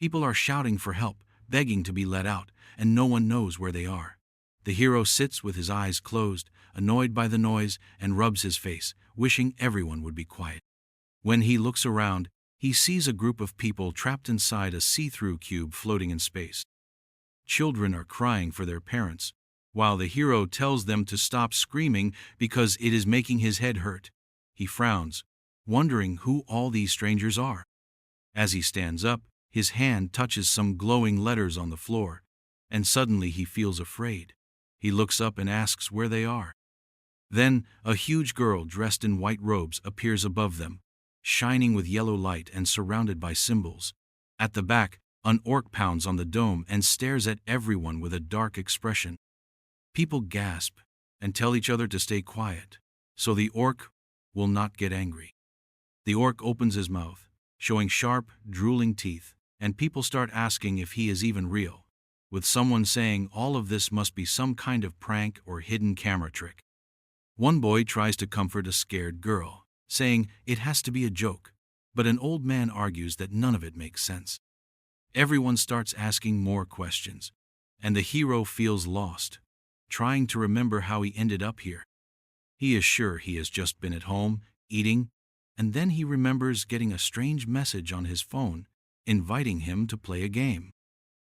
People are shouting for help, begging to be let out, and no one knows where they are. The hero sits with his eyes closed, annoyed by the noise, and rubs his face, wishing everyone would be quiet. When he looks around, he sees a group of people trapped inside a see-through cube floating in space. Children are crying for their parents, while the hero tells them to stop screaming because it is making his head hurt. He frowns, wondering who all these strangers are. As he stands up, his hand touches some glowing letters on the floor, and suddenly he feels afraid. He looks up and asks where they are. Then, a huge girl dressed in white robes appears above them, shining with yellow light and surrounded by symbols. At the back, an orc pounds on the dome and stares at everyone with a dark expression. People gasp and tell each other to stay quiet, so the orc will not get angry. The orc opens his mouth, showing sharp, drooling teeth, and people start asking if he is even real, with someone saying all of this must be some kind of prank or hidden camera trick. One boy tries to comfort a scared girl, saying it has to be a joke, but an old man argues that none of it makes sense. Everyone starts asking more questions, and the hero feels lost, trying to remember how he ended up here. He is sure he has just been at home, eating, and then he remembers getting a strange message on his phone, inviting him to play a game.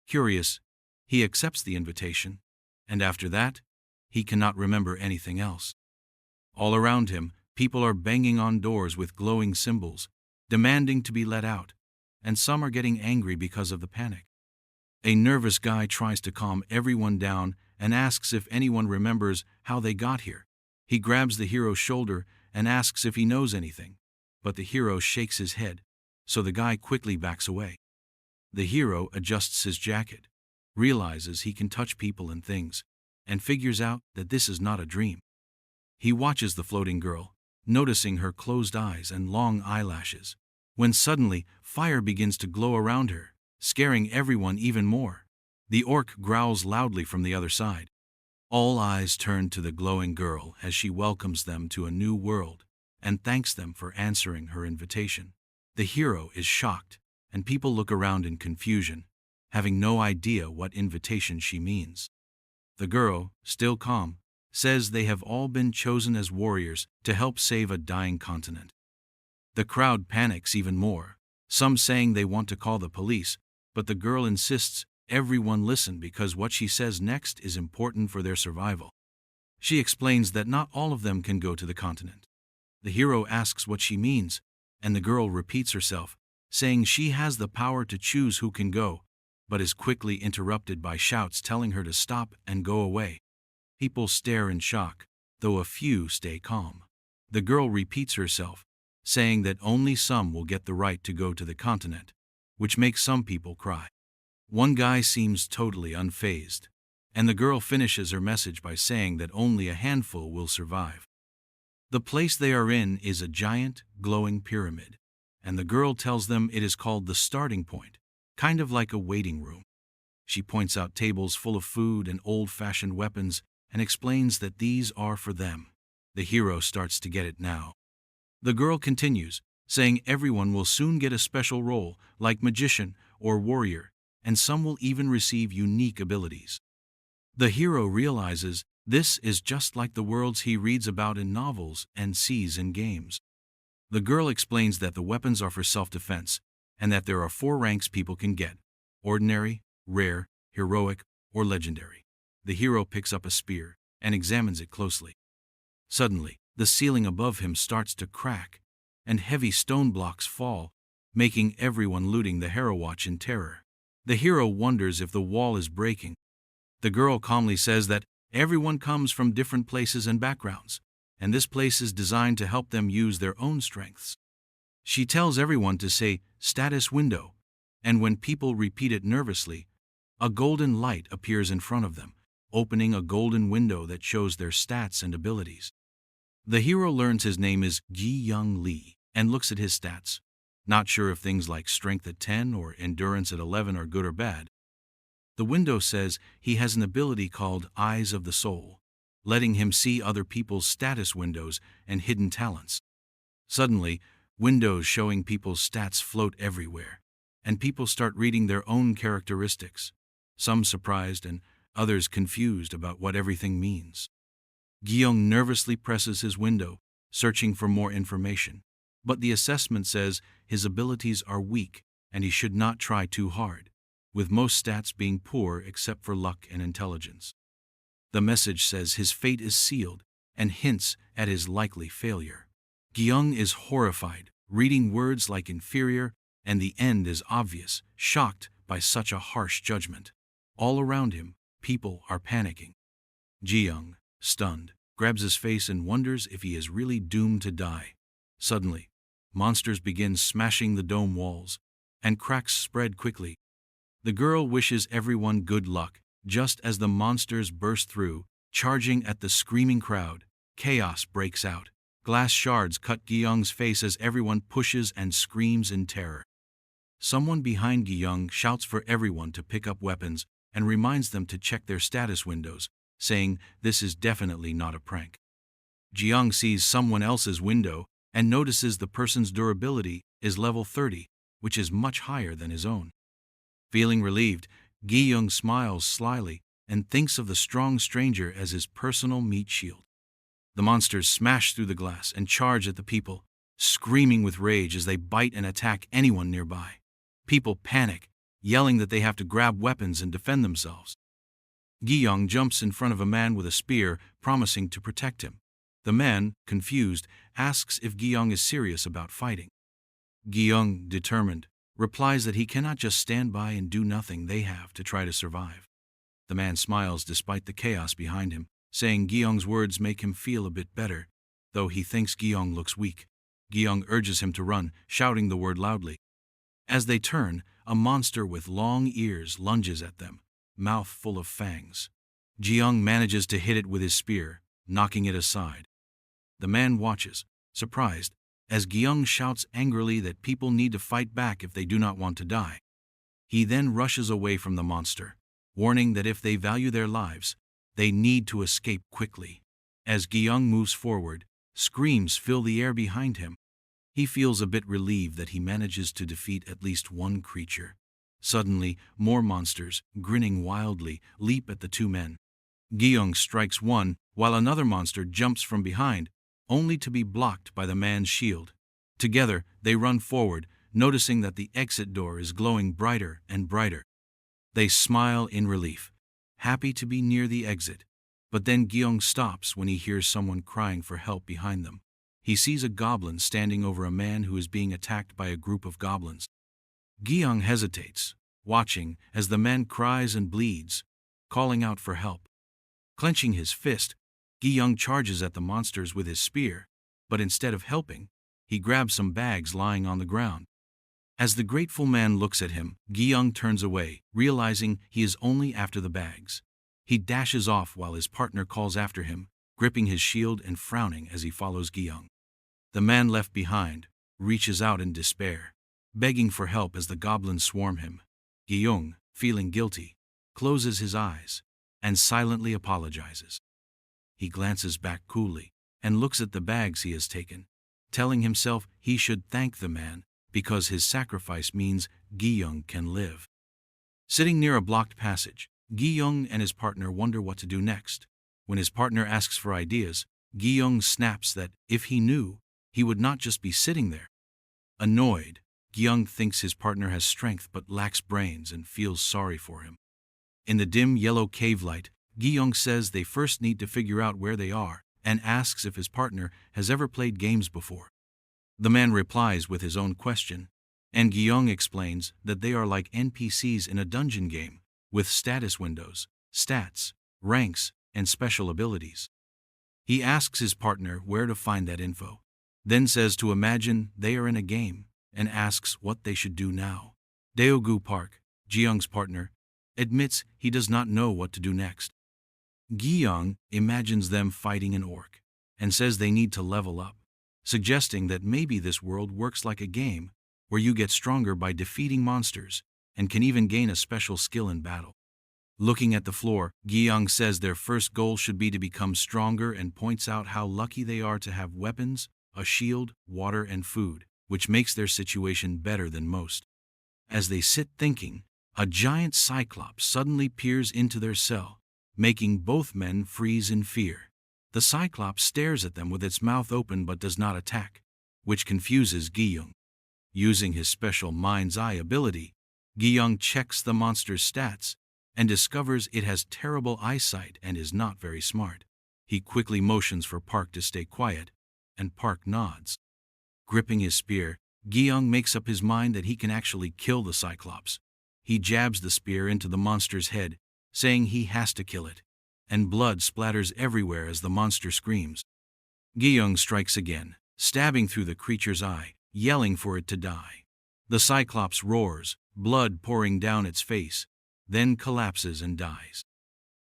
Curious, he accepts the invitation, and after that, he cannot remember anything else. All around him, people are banging on doors with glowing symbols, demanding to be let out, and some are getting angry because of the panic. A nervous guy tries to calm everyone down and asks if anyone remembers how they got here. He grabs the hero's shoulder and asks if he knows anything, but the hero shakes his head, so the guy quickly backs away. The hero adjusts his jacket, realizes he can touch people and things, and figures out that this is not a dream. He watches the floating girl, noticing her closed eyes and long eyelashes, when suddenly fire begins to glow around her, scaring everyone even more. The orc growls loudly from the other side. All eyes turn to the glowing girl as she welcomes them to a new world and thanks them for answering her invitation. The hero is shocked, and people look around in confusion, having no idea what invitation she means. The girl, still calm, says they have all been chosen as warriors to help save a dying continent. The crowd panics even more, some saying they want to call the police, but the girl insists everyone listen because what she says next is important for their survival. She explains that not all of them can go to the continent. The hero asks what she means, and the girl repeats herself, saying she has the power to choose who can go, but is quickly interrupted by shouts telling her to stop and go away. People stare in shock, though a few stay calm. The girl repeats herself, saying that only some will get the right to go to the continent, which makes some people cry. One guy seems totally unfazed, and the girl finishes her message by saying that only a handful will survive. The place they are in is a giant, glowing pyramid, and the girl tells them it is called the starting point, kind of like a waiting room. She points out tables full of food and old-fashioned weapons and explains that these are for them. The hero starts to get it now. The girl continues, saying everyone will soon get a special role, like magician or warrior, and some will even receive unique abilities. The hero realizes this is just like the worlds he reads about in novels and sees in games. The girl explains that the weapons are for self-defense, and that there are 4 ranks people can get: ordinary, rare, heroic, or legendary. The hero picks up a spear and examines it closely. Suddenly, the ceiling above him starts to crack, and heavy stone blocks fall, making everyone looting the hero watch in terror. The hero wonders if the wall is breaking. The girl calmly says that everyone comes from different places and backgrounds, and this place is designed to help them use their own strengths. She tells everyone to say status window, and when people repeat it nervously, a golden light appears in front of them, opening a golden window that shows their stats and abilities. The hero learns his name is Ji Young Lee and looks at his stats, not sure if things like strength at 10 or endurance at 11 are good or bad. The window says he has an ability called Eyes of the Soul, letting him see other people's status windows and hidden talents. Suddenly, windows showing people's stats float everywhere, and people start reading their own characteristics, some surprised and others confused about what everything means. Gyeong nervously presses his window, searching for more information, but the assessment says his abilities are weak and he should not try too hard, with most stats being poor except for luck and intelligence. The message says his fate is sealed and hints at his likely failure. Gyeong is horrified, reading words like inferior, and the end is obvious, shocked by such a harsh judgment. All around him, people are panicking. Gyeong, stunned, grabs his face and wonders if he is really doomed to die. Suddenly, monsters begin smashing the dome walls, and cracks spread quickly. The girl wishes everyone good luck, just as the monsters burst through, charging at the screaming crowd. Chaos breaks out. Glass shards cut Gyeong's face as everyone pushes and screams in terror. Someone behind Gyeong shouts for everyone to pick up weapons and reminds them to check their status windows, saying this is definitely not a prank. Gyeong sees someone else's window and notices the person's durability is level 30, which is much higher than his own. Feeling relieved, Gyeong smiles slyly and thinks of the strong stranger as his personal meat shield. The monsters smash through the glass and charge at the people, screaming with rage as they bite and attack anyone nearby. People panic, yelling that they have to grab weapons and defend themselves. Gyeong jumps in front of a man with a spear, promising to protect him. The man, confused, asks if Gyeong is serious about fighting. Gyeong, determined, replies that he cannot just stand by and do nothing. They have to try to survive. The man smiles despite the chaos behind him, saying Gyeong's words make him feel a bit better, though he thinks Gyeong looks weak. Gyeong urges him to run, shouting the word loudly. As they turn, a monster with long ears lunges at them, mouth full of fangs. Gyeong manages to hit it with his spear, knocking it aside. The man watches, surprised, as Gyeong shouts angrily that people need to fight back if they do not want to die. He then rushes away from the monster, warning that if they value their lives, they need to escape quickly. As Gyeong moves forward, screams fill the air behind him. He feels a bit relieved that he manages to defeat at least one creature. Suddenly, more monsters, grinning wildly, leap at the two men. Gyeong strikes one, while another monster jumps from behind, only to be blocked by the man's shield. Together, they run forward, noticing that the exit door is glowing brighter and brighter. They smile in relief, happy to be near the exit. But then Gyeong stops when he hears someone crying for help behind them. He sees a goblin standing over a man who is being attacked by a group of goblins. Gyeong hesitates, watching as the man cries and bleeds, calling out for help. Clenching his fist, Gyeong charges at the monsters with his spear, but instead of helping, he grabs some bags lying on the ground. As the grateful man looks at him, Gyeong turns away, realizing he is only after the bags. He dashes off while his partner calls after him, gripping his shield and frowning as he follows Gyeong. The man left behind reaches out in despair, begging for help as the goblins swarm him. Gyeong, feeling guilty, closes his eyes and silently apologizes. He glances back coolly and looks at the bags he has taken, telling himself he should thank the man because his sacrifice means Gyeong can live. Sitting near a blocked passage, Gyeong and his partner wonder what to do next. When his partner asks for ideas, Gyeong snaps that, if he knew, he would not just be sitting there. Annoyed, Gyeong thinks his partner has strength but lacks brains and feels sorry for him. In the dim yellow cave light, Gyeong says they first need to figure out where they are and asks if his partner has ever played games before. The man replies with his own question, and Gyeong explains that they are like NPCs in a dungeon game, with status windows, stats, ranks, and special abilities. He asks his partner where to find that info, then says to imagine they are in a game, and asks what they should do now. Daegu Park, Gyeong's partner, admits he does not know what to do next. Gyeong imagines them fighting an orc, and says they need to level up, suggesting that maybe this world works like a game, where you get stronger by defeating monsters, and can even gain a special skill in battle. Looking at the floor, Gyeong says their first goal should be to become stronger and points out how lucky they are to have weapons, a shield, water and food, which makes their situation better than most. As they sit thinking, a giant cyclops suddenly peers into their cell, making both men freeze in fear. The cyclops stares at them with its mouth open but does not attack, which confuses Gi-young. Using his special mind's eye ability, Gi-young checks the monster's stats and discovers it has terrible eyesight and is not very smart. He quickly motions for Park to stay quiet, and Park nods. Gripping his spear, Gi-young makes up his mind that he can actually kill the cyclops. He jabs the spear into the monster's head, saying he has to kill it, and blood splatters everywhere as the monster screams. Gi-young strikes again, stabbing through the creature's eye, yelling for it to die. The cyclops roars, blood pouring down its face, then collapses and dies.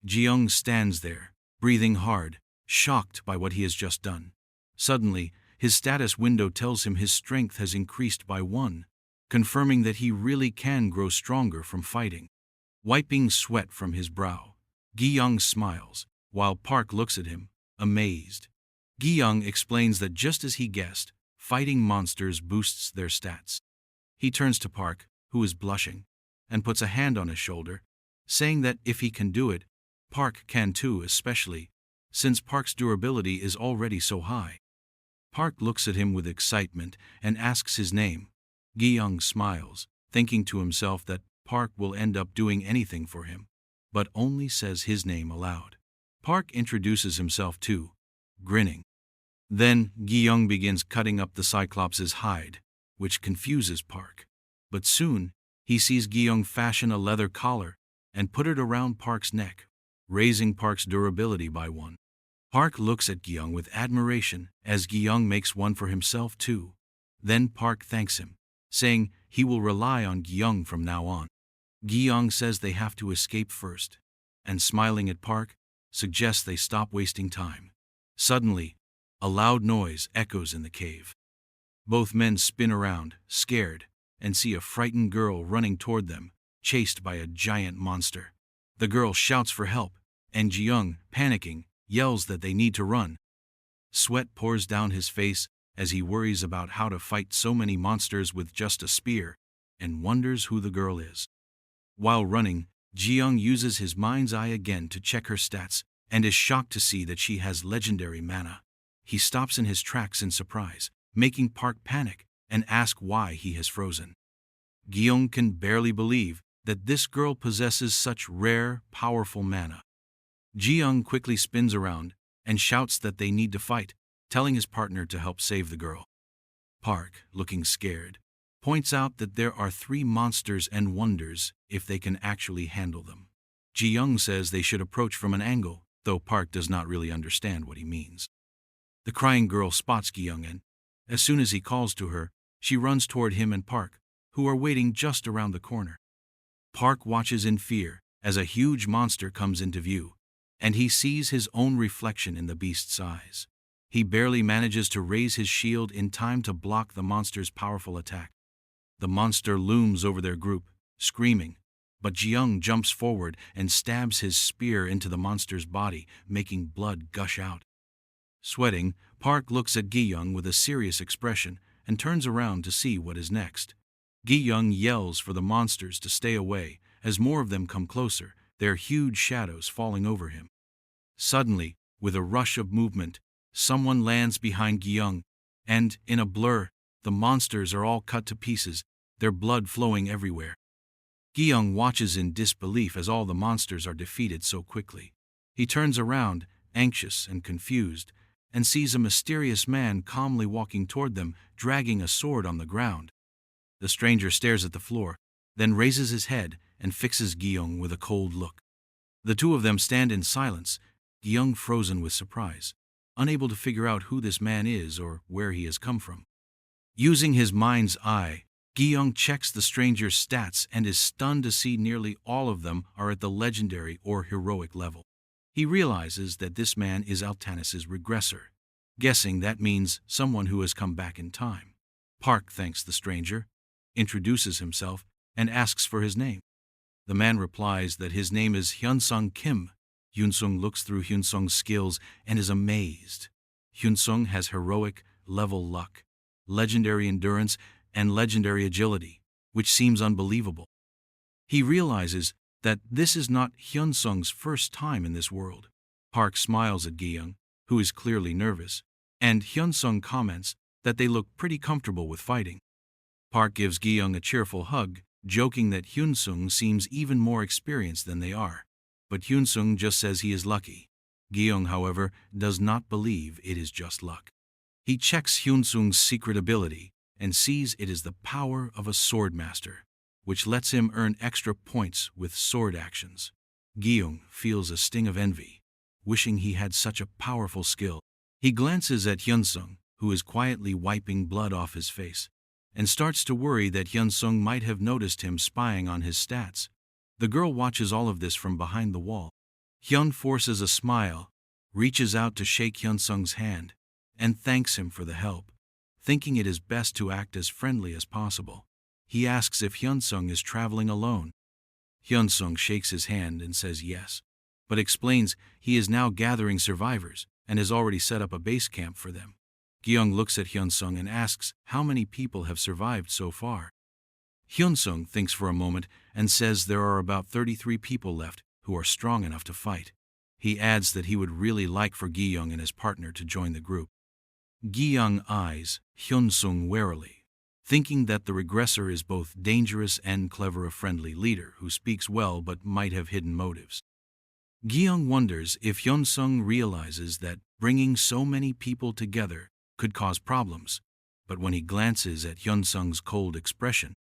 Gi-young stands there, breathing hard, shocked by what he has just done. Suddenly, his status window tells him his strength has increased by 1, confirming that he really can grow stronger from fighting. Wiping sweat from his brow, Gi-young smiles, while Park looks at him, amazed. Gi-young explains that just as he guessed, fighting monsters boosts their stats. He turns to Park, who is blushing, and puts a hand on his shoulder, saying that if he can do it, Park can too, especially since Park's durability is already so high. Park looks at him with excitement and asks his name. Gi-young smiles, thinking to himself that Park will end up doing anything for him, but only says his name aloud. Park introduces himself too, grinning. Then Gi-young begins cutting up the Cyclops' hide, which confuses Park. But soon, he sees Gi-young fashion a leather collar and put it around Park's neck, raising Park's durability by 1. Park looks at Gi-young with admiration as Gi-young makes one for himself too. Then Park thanks him, saying he will rely on Gi-young from now on. Gi-young says they have to escape first, and smiling at Park, suggests they stop wasting time. Suddenly, a loud noise echoes in the cave. Both men spin around, scared, and see a frightened girl running toward them, chased by a giant monster. The girl shouts for help, and Gi-young, panicking, yells that they need to run. Sweat pours down his face as he worries about how to fight so many monsters with just a spear, and wonders who the girl is. While running, Gi-young uses his mind's eye again to check her stats, and is shocked to see that she has legendary mana. He stops in his tracks in surprise, making Park panic and ask why he has frozen. Gi-young can barely believe that this girl possesses such rare, powerful mana. Gi-young quickly spins around and shouts that they need to fight, telling his partner to help save the girl. Park, looking scared, points out that there are 3 monsters and wonders if they can actually handle them. Gi-young says they should approach from an angle, though Park does not really understand what he means. The crying girl spots Gi-young and, as soon as he calls to her, she runs toward him and Park, who are waiting just around the corner. Park watches in fear as a huge monster comes into view, and he sees his own reflection in the beast's eyes. He barely manages to raise his shield in time to block the monster's powerful attack. The monster looms over their group, screaming, but Gi-young jumps forward and stabs his spear into the monster's body, making blood gush out. Sweating, Park looks at Gi-young with a serious expression and turns around to see what is next. Gi-young yells for the monsters to stay away as more of them come closer, their huge shadows falling over him. Suddenly, with a rush of movement, someone lands behind Gi-young, and, in a blur, the monsters are all cut to pieces, their blood flowing everywhere. Gi-young watches in disbelief as all the monsters are defeated so quickly. He turns around, anxious and confused, and sees a mysterious man calmly walking toward them, dragging a sword on the ground. The stranger stares at the floor, then raises his head and fixes Gi-young with a cold look. The two of them stand in silence, Gi-young frozen with surprise, unable to figure out who this man is or where he has come from. Using his mind's eye, Gi-young checks the stranger's stats and is stunned to see nearly all of them are at the legendary or heroic level. He realizes that this man is Altanis's regressor, guessing that means someone who has come back in time. Park thanks the stranger, introduces himself, and asks for his name. The man replies that his name is Hyunsung Kim. Hyunsung looks through Hyunsung's skills and is amazed. Hyunsung has heroic level luck, legendary endurance, and legendary agility, which seems unbelievable. He realizes that this is not Hyun-sung's first time in this world. Park smiles at Gi-young, who is clearly nervous, and Hyun-sung comments that they look pretty comfortable with fighting. Park gives Gi-young a cheerful hug, joking that Hyun-sung seems even more experienced than they are. But Hyun-sung just says he is lucky. Gi-young, however, does not believe it is just luck. He checks Hyun-sung's secret ability and sees it is the power of a sword master, which lets him earn extra points with sword actions. Gi-young feels a sting of envy, wishing he had such a powerful skill. He glances at Hyun-sung, who is quietly wiping blood off his face, and starts to worry that Hyun-sung might have noticed him spying on his stats. The girl watches all of this from behind the wall. Hyun forces a smile, reaches out to shake Hyun-sung's hand, and thanks him for the help, thinking it is best to act as friendly as possible. He asks if Hyun-sung is traveling alone. Hyun-sung shakes his hand and says yes, but explains he is now gathering survivors and has already set up a base camp for them. Gi-young looks at Hyun-sung and asks how many people have survived so far. Hyun-sung thinks for a moment and says there are about 33 people left who are strong enough to fight. He adds that he would really like for Gi-young and his partner to join the group. Gi-young eyes Hyun-sung warily, thinking that the regressor is both dangerous and clever, a friendly leader who speaks well but might have hidden motives. Gi-young wonders if Hyun-sung realizes that bringing so many people together could cause problems, but when he glances at Hyun-sung's cold expression,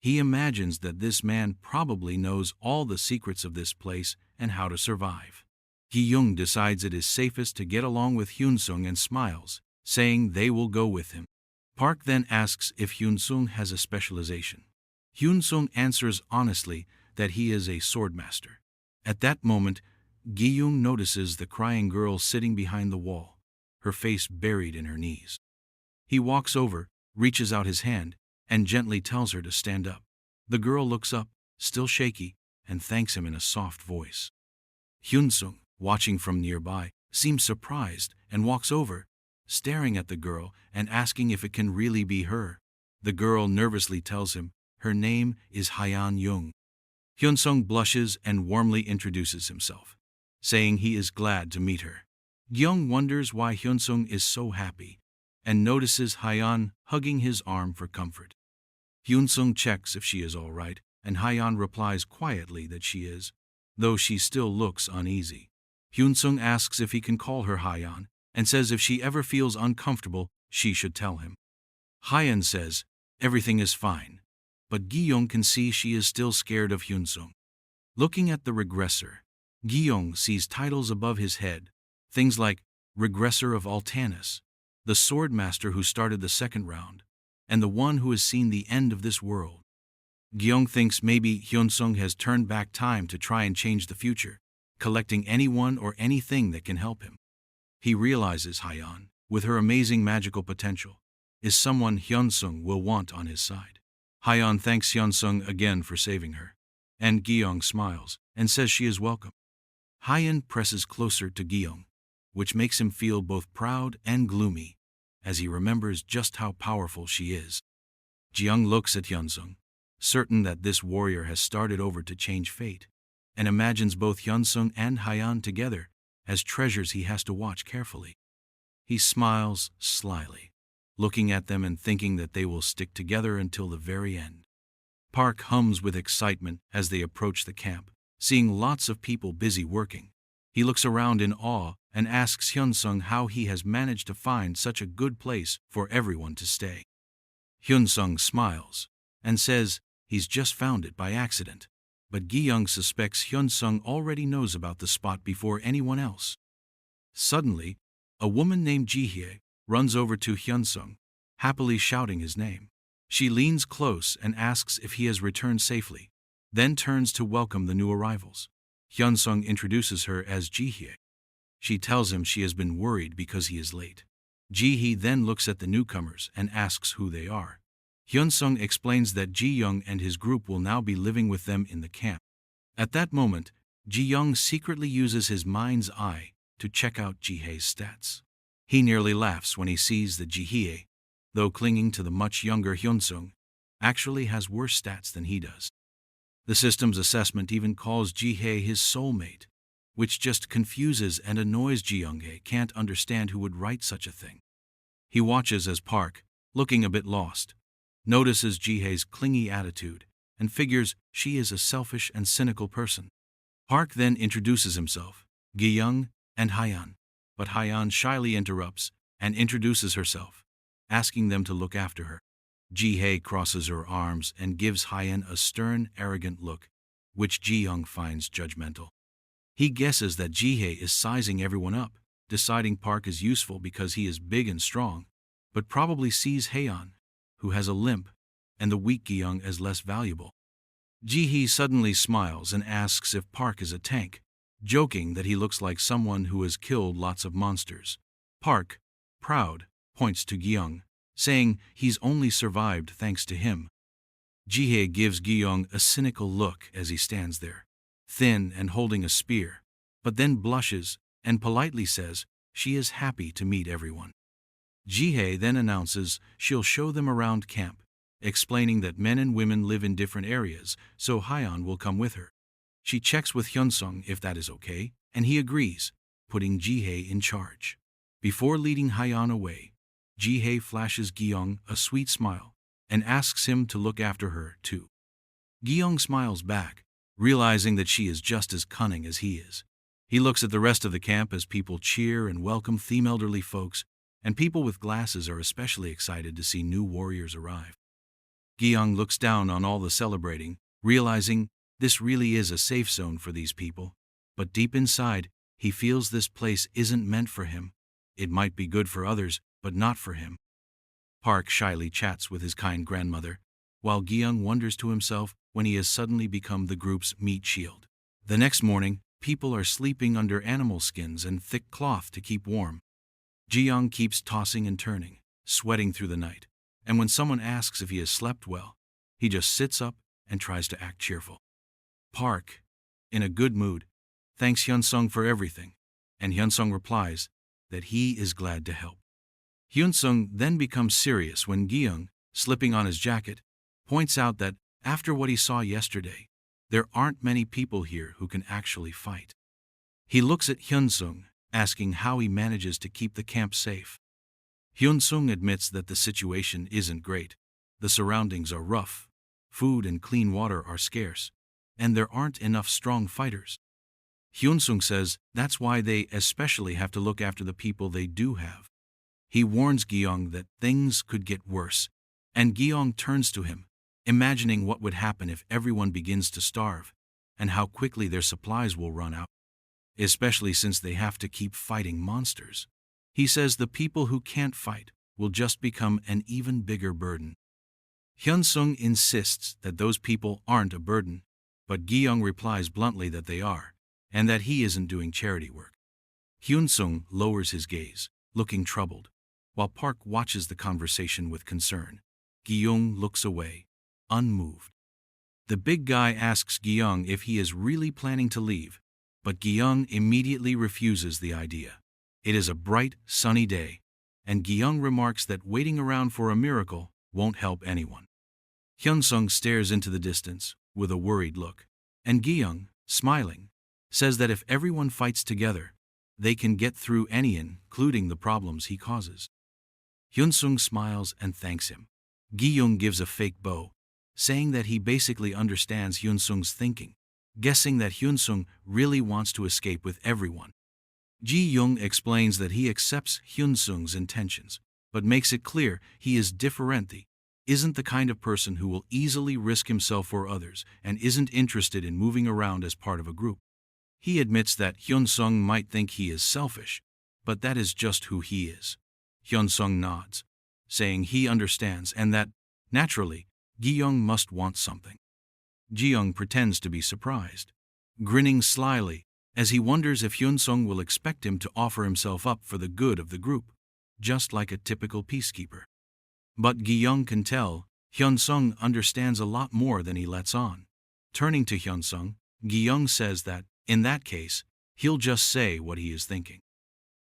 he imagines that this man probably knows all the secrets of this place and how to survive. Gi-young decides it is safest to get along with Hyun-sung and smiles, saying they will go with him. Park then asks if Hyun-sung has a specialization. Hyun-sung answers honestly that he is a swordmaster. At that moment, Gi-young notices the crying girl sitting behind the wall, her face buried in her knees. He walks over, reaches out his hand, and gently tells her to stand up. The girl looks up, still shaky, and thanks him in a soft voice. Hyun-sung, watching from nearby, seems surprised and walks over, staring at the girl and asking if it can really be her. The girl nervously tells him her name is Hyeon-young. Hyun-sung blushes and warmly introduces himself, saying he is glad to meet her. Gi-young wonders why Hyun-sung is so happy and notices Hyeon hugging his arm for comfort. Hyun-sung checks if she is all right, and Hyeon replies quietly that she is, though she still looks uneasy. Hyun-sung asks if he can call her Hyeon, and says if she ever feels uncomfortable, she should tell him. Hyeon says everything is fine, but Gi-young can see she is still scared of Hyun-sung. Looking at the regressor, Gi-young sees titles above his head, things like Regressor of Altanus, the swordmaster who started the second round, and the one who has seen the end of this world. Gi-young thinks maybe Hyun-sung has turned back time to try and change the future, collecting anyone or anything that can help him. He realizes Hyeon, with her amazing magical potential, is someone Hyun-sung will want on his side. Hyeon thanks Hyun-sung again for saving her, and Gi-young smiles and says she is welcome. Hyeon presses closer to Gi-young, which makes him feel both proud and gloomy, as he remembers just how powerful she is. Gi-young looks at Hyun-sung, certain that this warrior has started over to change fate, and imagines both Hyun-sung and Hyeon together as treasures he has to watch carefully. He smiles slyly, looking at them and thinking that they will stick together until the very end. Park hums with excitement as they approach the camp, seeing lots of people busy working. He looks around in awe and asks Hyun-sung how he has managed to find such a good place for everyone to stay. Hyun-sung smiles and says he's just found it by accident, but Gi-young suspects Hyun-sung already knows about the spot before anyone else. Suddenly, a woman named Ji-hye runs over to Hyun-sung, happily shouting his name. She leans close and asks if he has returned safely, then turns to welcome the new arrivals. Hyun-sung introduces her as Ji-hye. She tells him she has been worried because he is late. Ji-hye then looks at the newcomers and asks who they are. Hyun-sung explains that Ji-young and his group will now be living with them in the camp. At that moment, Ji-young secretly uses his mind's eye to check out Ji-hye's stats. He nearly laughs when he sees that Ji-hye, though clinging to the much younger Hyun-sung, actually has worse stats than he does. The system's assessment even calls Ji-hye his soulmate, which just confuses and annoys Ji-young-hae. Can't understand who would write such a thing. He watches as Park, looking a bit lost, notices Ji-hae's clingy attitude and figures she is a selfish and cynical person. Park then introduces himself, Gi-young, and Hyeon, but Hyeon shyly interrupts and introduces herself, asking them to look after her. Ji-hae crosses her arms and gives Hyeon a stern, arrogant look, which Ji-young finds judgmental. He guesses that Ji-hae is sizing everyone up, deciding Park is useful because he is big and strong, but probably sees Hyeon, who has a limp, and the weak Gi-young as less valuable. Ji-hye suddenly smiles and asks if Park is a tank, joking that he looks like someone who has killed lots of monsters. Park, proud, points to Gi-young, saying he's only survived thanks to him. Ji-hae gives Gi-young a cynical look as he stands there, thin and holding a spear, but then blushes and politely says she is happy to meet everyone. Ji-hae then announces she'll show them around camp, explaining that men and women live in different areas, so Hyeon will come with her. She checks with Hyunsung if that is okay, and he agrees, putting Ji-hae in charge. Before leading Hyeon away, Ji-hae flashes Gi-young a sweet smile and asks him to look after her too. Gi-young smiles back, realizing that she is just as cunning as he is. He looks at the rest of the camp as people cheer and welcome elderly folks, and people with glasses are especially excited to see new warriors arrive. Gi-young looks down on all the celebrating, realizing this really is a safe zone for these people, but deep inside, he feels this place isn't meant for him. It might be good for others, but not for him. Park shyly chats with his kind grandmother, while Gi-young wonders to himself when he has suddenly become the group's meat shield. The next morning, people are sleeping under animal skins and thick cloth to keep warm. Gi-young keeps tossing and turning, sweating through the night, and when someone asks if he has slept well, he just sits up and tries to act cheerful. Park, in a good mood, thanks Hyunsung for everything, and Hyunsung replies that he is glad to help. Hyunsung then becomes serious when Gi-young, slipping on his jacket, points out that after what he saw yesterday, there aren't many people here who can actually fight. He looks at Hyunsung, asking how he manages to keep the camp safe. Hyunsung admits that the situation isn't great. The surroundings are rough, food and clean water are scarce, and there aren't enough strong fighters. Hyunsung says that's why they especially have to look after the people they do have. He warns Gi-young that things could get worse, and Gi-young turns to him, imagining what would happen if everyone begins to starve, and how quickly their supplies will run out, especially since they have to keep fighting monsters. He says the people who can't fight will just become an even bigger burden. Hyunsung insists that those people aren't a burden, but Gi-young replies bluntly that they are, and that he isn't doing charity work. Hyunsung lowers his gaze, looking troubled, while Park watches the conversation with concern. Gi-young looks away, unmoved. The big guy asks Gi-young if he is really planning to leave, but Gi-young immediately refuses the idea. It is a bright, sunny day, and Gi-young remarks that waiting around for a miracle won't help anyone. Hyunsung stares into the distance with a worried look, and Gi-young, smiling, says that if everyone fights together, they can get through any including the problems he causes. Hyunsung smiles and thanks him. Gi-young gives a fake bow, saying that he basically understands Hyunsung's thinking, guessing that Hyunsung really wants to escape with everyone. Ji-young explains that he accepts Hyunsung's intentions, but makes it clear he is different. He isn't the kind of person who will easily risk himself for others and isn't interested in moving around as part of a group. He admits that Hyunsung might think he is selfish, but that is just who he is. Hyunsung nods, saying he understands and that, naturally, Gi-young must want something. Ji-young pretends to be surprised, grinning slyly as he wonders if Hyunsung will expect him to offer himself up for the good of the group, just like a typical peacekeeper. But Gi-young can tell Hyunsung understands a lot more than he lets on. Turning to Hyunsung, Gi-young says that, in that case, he'll just say what he is thinking.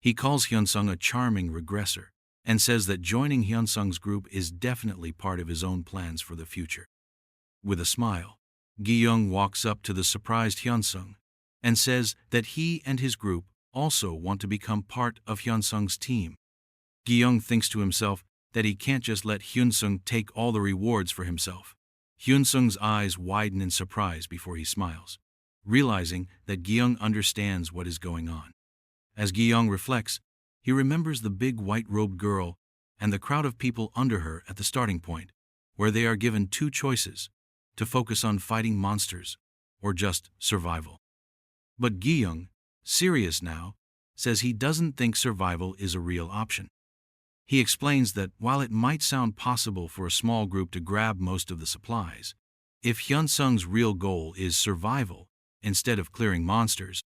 He calls Hyunsung a charming regressor, and says that joining Hyunsung's group is definitely part of his own plans for the future. With a smile, Gi-young walks up to the surprised Hyunsung and says that he and his group also want to become part of Hyunsung's team. Gi-young thinks to himself that he can't just let Hyunsung take all the rewards for himself. Hyunsung's eyes widen in surprise before he smiles, realizing that Gi-young understands what is going on. As Gi-young reflects, he remembers the big white-robed girl and the crowd of people under her at the starting point, where they are given two choices: to focus on fighting monsters or just survival. But Gi-young, serious now, says he doesn't think survival is a real option. He explains that while it might sound possible for a small group to grab most of the supplies, if Hyunsung's real goal is survival instead of clearing monsters,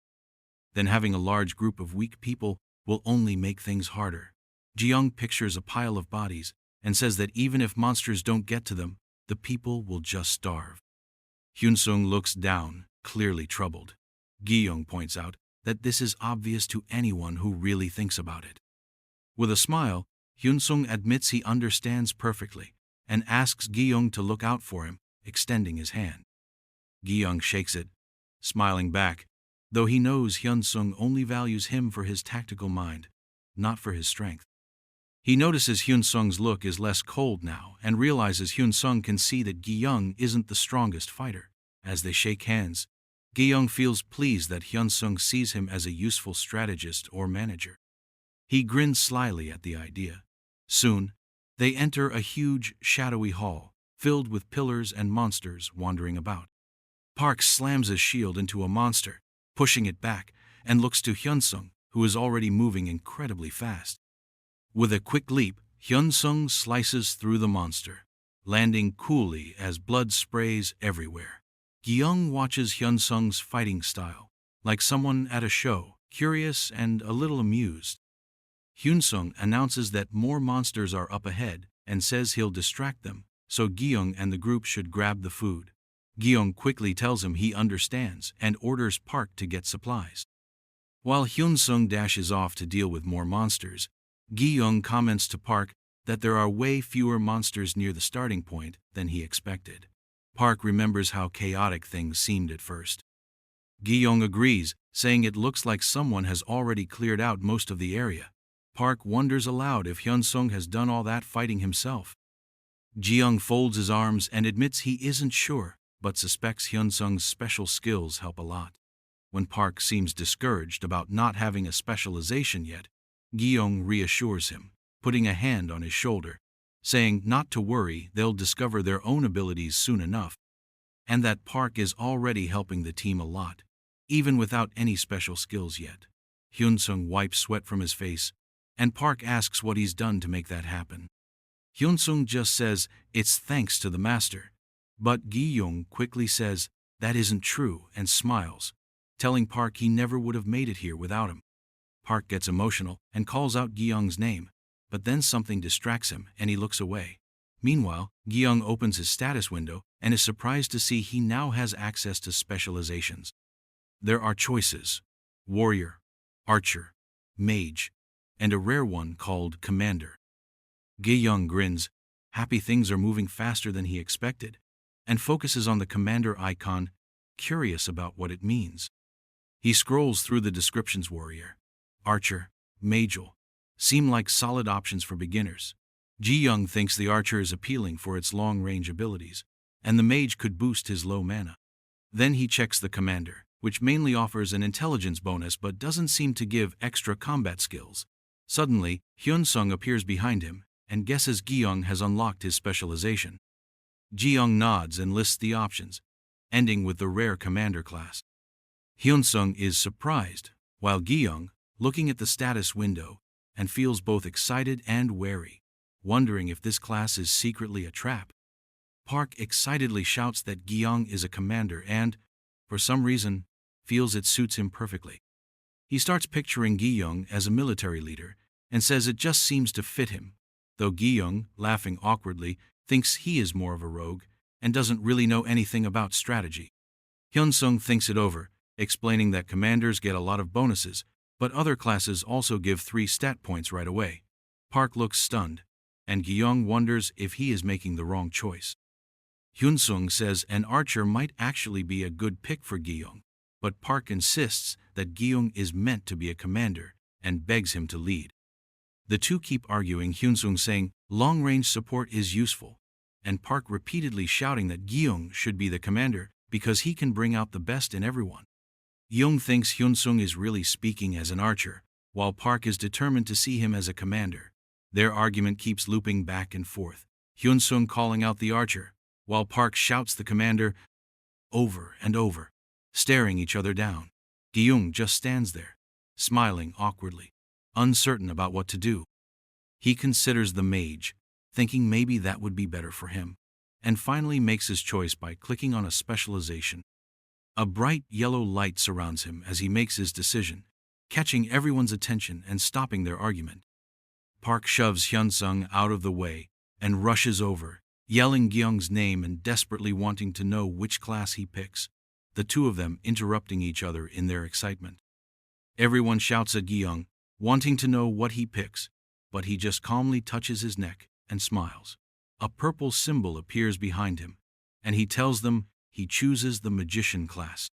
then having a large group of weak people will only make things harder. Gi-young pictures a pile of bodies and says that even if monsters don't get to them, the people will just starve. Hyunsung looks down, clearly troubled. Gi-young points out that this is obvious to anyone who really thinks about it. With a smile, Hyunsung admits he understands perfectly and asks Gi-young to look out for him, extending his hand. Gi-young shakes it, smiling back, though he knows Hyunsung only values him for his tactical mind, not for his strength. He notices Hyunsung's look is less cold now and realizes Hyunsung can see that Gi-young isn't the strongest fighter. As they shake hands, Gi-young feels pleased that Hyunsung sees him as a useful strategist or manager. He grins slyly at the idea. Soon, they enter a huge, shadowy hall, filled with pillars and monsters wandering about. Park slams his shield into a monster, pushing it back, and looks to Hyunsung, who is already moving incredibly fast. With a quick leap, Hyunsung slices through the monster, landing coolly as blood sprays everywhere. Gi-young watches Hyunsung's fighting style, like someone at a show, curious and a little amused. Hyunsung announces that more monsters are up ahead and says he'll distract them, so Gi-young and the group should grab the food. Gi-young quickly tells him he understands and orders Park to get supplies. While Hyunsung dashes off to deal with more monsters, Gi-young comments to Park that there are way fewer monsters near the starting point than he expected. Park remembers how chaotic things seemed at first. Gi-young agrees, saying it looks like someone has already cleared out most of the area. Park wonders aloud if Hyunsung has done all that fighting himself. Gi-young folds his arms and admits he isn't sure, but suspects Hyunsung's special skills help a lot. When Park seems discouraged about not having a specialization yet, Gi-young reassures him, putting a hand on his shoulder, saying not to worry, they'll discover their own abilities soon enough, and that Park is already helping the team a lot, even without any special skills yet. Hyunsung wipes sweat from his face, and Park asks what he's done to make that happen. Hyunsung just says it's thanks to the master, but Gi-young quickly says that isn't true and smiles, telling Park he never would have made it here without him. Park gets emotional and calls out Gi-young's name, but then something distracts him and he looks away. Meanwhile, Gi-young opens his status window and is surprised to see he now has access to specializations. There are choices: warrior, archer, mage, and a rare one called commander. Gi-young grins, happy things are moving faster than he expected, and focuses on the commander icon, curious about what it means. He scrolls through the descriptions: warrior, archer, mage seem like solid options for beginners. Gi-young thinks the archer is appealing for its long-range abilities, and the mage could boost his low mana. Then he checks the commander, which mainly offers an intelligence bonus but doesn't seem to give extra combat skills. Suddenly, Hyunsung appears behind him and guesses Gi-young has unlocked his specialization. Gi-young nods and lists the options, ending with the rare commander class. Hyunsung is surprised, while Gi-young, looking at the status window, and feels both excited and wary, wondering if this class is secretly a trap. Park excitedly shouts that Gi-young is a commander and, for some reason, feels it suits him perfectly. He starts picturing Gi-young as a military leader and says it just seems to fit him, though Gi-young, laughing awkwardly, thinks he is more of a rogue and doesn't really know anything about strategy. Hyunsung thinks it over, explaining that commanders get a lot of bonuses, but other classes also give 3 stat points right away. Park looks stunned, and Gi-young wonders if he is making the wrong choice. Hyun-sung says an archer might actually be a good pick for Gi-young, but Park insists that Gi-young is meant to be a commander and begs him to lead. The two keep arguing, Hyun-sung saying long-range support is useful, and Park repeatedly shouting that Gi-young should be the commander because he can bring out the best in everyone. Gi-young thinks Hyun-sung is really speaking as an archer, while Park is determined to see him as a commander. Their argument keeps looping back and forth, Hyun-sung calling out the archer, while Park shouts the commander over and over, staring each other down. Gi-young just stands there, smiling awkwardly, uncertain about what to do. He considers the mage, thinking maybe that would be better for him, and finally makes his choice by clicking on a specialization. A bright yellow light surrounds him as he makes his decision, catching everyone's attention and stopping their argument. Park shoves Hyun-sung out of the way and rushes over, yelling Gi-young's name and desperately wanting to know which class he picks, the two of them interrupting each other in their excitement. Everyone shouts at Gi-young, wanting to know what he picks, but he just calmly touches his neck and smiles. A purple symbol appears behind him, and he tells them he chooses the magician class.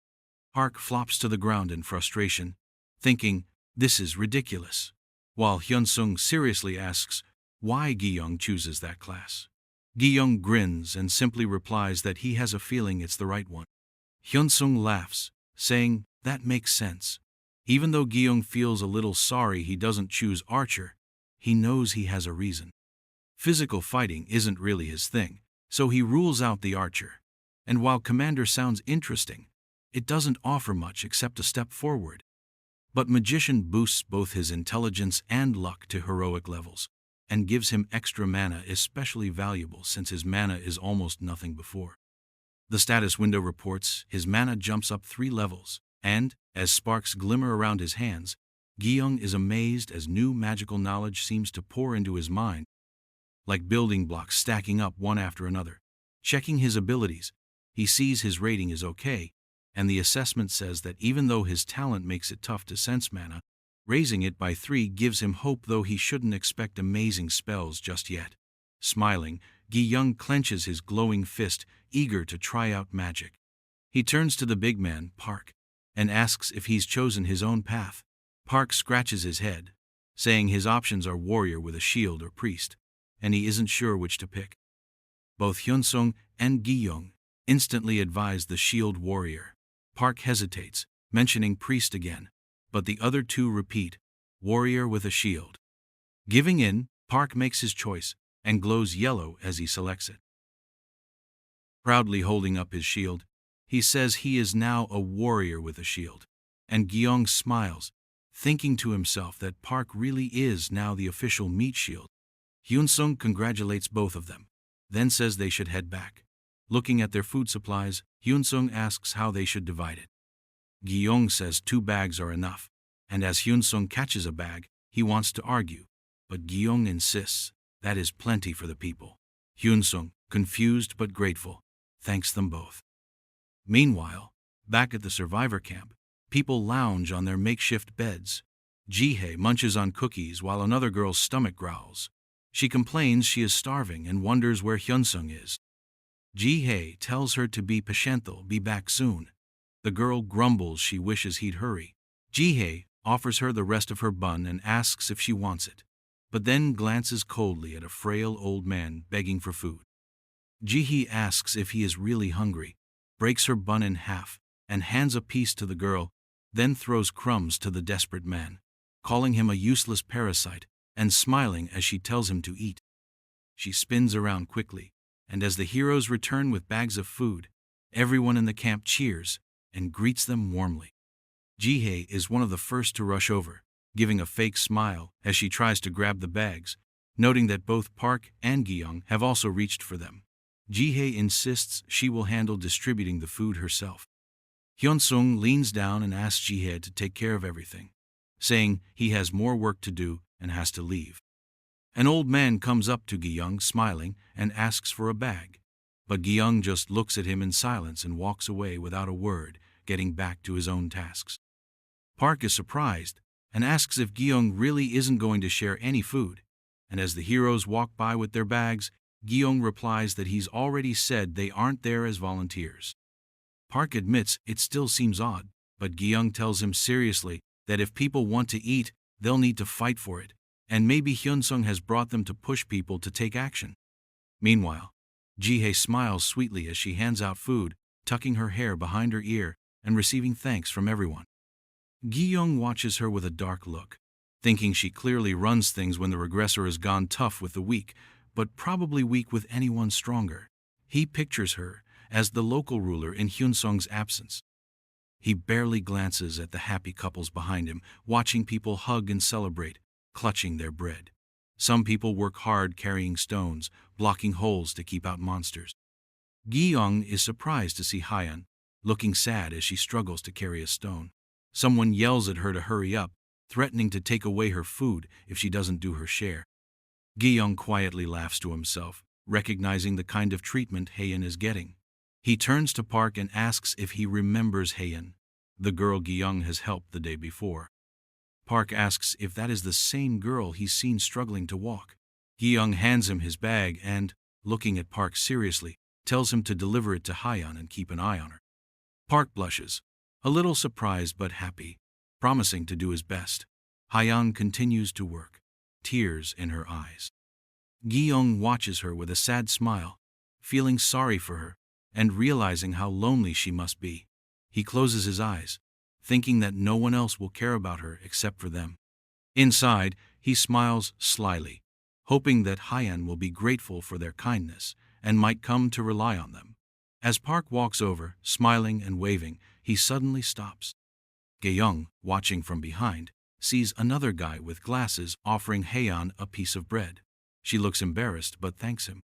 Park flops to the ground in frustration, thinking, this is ridiculous, while Hyun-sung seriously asks why Gi-young chooses that class. Gi-young grins and simply replies that he has a feeling it's the right one. Hyun-sung laughs, saying, that makes sense. Even though Gi-young feels a little sorry he doesn't choose archer, he knows he has a reason. Physical fighting isn't really his thing, so he rules out the archer. And while commander sounds interesting, it doesn't offer much except a step forward. But magician boosts both his intelligence and luck to heroic levels, and gives him extra mana, especially valuable since his mana is almost nothing before. The status window reports his mana jumps up 3 levels, and, as sparks glimmer around his hands, Gi-young is amazed as new magical knowledge seems to pour into his mind, like building blocks stacking up one after another. Checking his abilities, he sees his rating is okay, and the assessment says that even though his talent makes it tough to sense mana, raising it by 3 gives him hope, though he shouldn't expect amazing spells just yet. Smiling, Gi-young clenches his glowing fist, eager to try out magic. He turns to the big man, Park, and asks if he's chosen his own path. Park scratches his head, saying his options are warrior with a shield or priest, and he isn't sure which to pick. Both Hyun-sung and Gi-young instantly advise the shield warrior. Park hesitates, mentioning priest again, but the other two repeat, warrior with a shield. Giving in, Park makes his choice, and glows yellow as he selects it. Proudly holding up his shield, he says he is now a warrior with a shield, and Gi-young smiles, thinking to himself that Park really is now the official meat shield. Hyun-sung congratulates both of them, then says they should head back. Looking at their food supplies, Hyun-sung asks how they should divide it. Gi-young says 2 bags are enough, and as Hyun-sung catches a bag, he wants to argue, but Gi-young insists that is plenty for the people. Hyun-sung, confused but grateful, thanks them both. Meanwhile, back at the survivor camp, people lounge on their makeshift beds. Ji-hye munches on cookies while another girl's stomach growls. She complains she is starving and wonders where Hyun-sung is. Ji-hye tells her to be patient, they'll be back soon. The girl grumbles she wishes he'd hurry. Ji-hye offers her the rest of her bun and asks if she wants it, but then glances coldly at a frail old man begging for food. Ji-hye asks if he is really hungry, breaks her bun in half, and hands a piece to the girl, then throws crumbs to the desperate man, calling him a useless parasite, and smiling as she tells him to eat. She spins around quickly, and as the heroes return with bags of food, everyone in the camp cheers and greets them warmly. Ji-hye is one of the first to rush over, giving a fake smile as she tries to grab the bags, noting that both Park and Gi-young have also reached for them. Ji-hye insists she will handle distributing the food herself. Hyun-sung leans down and asks Ji-hye to take care of everything, saying he has more work to do and has to leave. An old man comes up to Gi-young smiling and asks for a bag, but Gi-young just looks at him in silence and walks away without a word, getting back to his own tasks. Park is surprised and asks if Gi-young really isn't going to share any food, and as the heroes walk by with their bags, Gyeong replies that he's already said they aren't there as volunteers. Park admits it still seems odd, but Gyeong tells him seriously that if people want to eat, they'll need to fight for it, and maybe Hyunsung has brought them to push people to take action. Meanwhile, Jihye smiles sweetly as she hands out food, tucking her hair behind her ear and receiving thanks from everyone. Gyeong watches her with a dark look, thinking she clearly runs things when the regressor has gone tough with the weak, but probably weak with anyone stronger. He pictures her as the local ruler in Hyunsung's absence. He barely glances at the happy couples behind him, watching people hug and celebrate, clutching their bread. Some people work hard carrying stones, blocking holes to keep out monsters. Gyeong is surprised to see Hyeon, looking sad as she struggles to carry a stone. Someone yells at her to hurry up, threatening to take away her food if she doesn't do her share. Gyeong quietly laughs to himself, recognizing the kind of treatment Hyeon is getting. He turns to Park and asks if he remembers Hyeon, the girl Gyeong has helped the day before. Park asks if that is the same girl he's seen struggling to walk. Gyeong hands him his bag and, looking at Park seriously, tells him to deliver it to Hyeon and keep an eye on her. Park blushes, a little surprised but happy, promising to do his best. Hyeon continues to work, tears in her eyes. Gyeong watches her with a sad smile, feeling sorry for her and realizing how lonely she must be. He closes his eyes, thinking that no one else will care about her except for them. Inside, he smiles slyly, hoping that Hyeon will be grateful for their kindness and might come to rely on them. As Park walks over, smiling and waving, he suddenly stops. Gyeong, watching from behind, sees another guy with glasses offering Hyeon a piece of bread. She looks embarrassed but thanks him.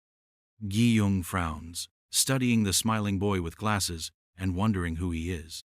Gyeong frowns, studying the smiling boy with glasses and wondering who he is.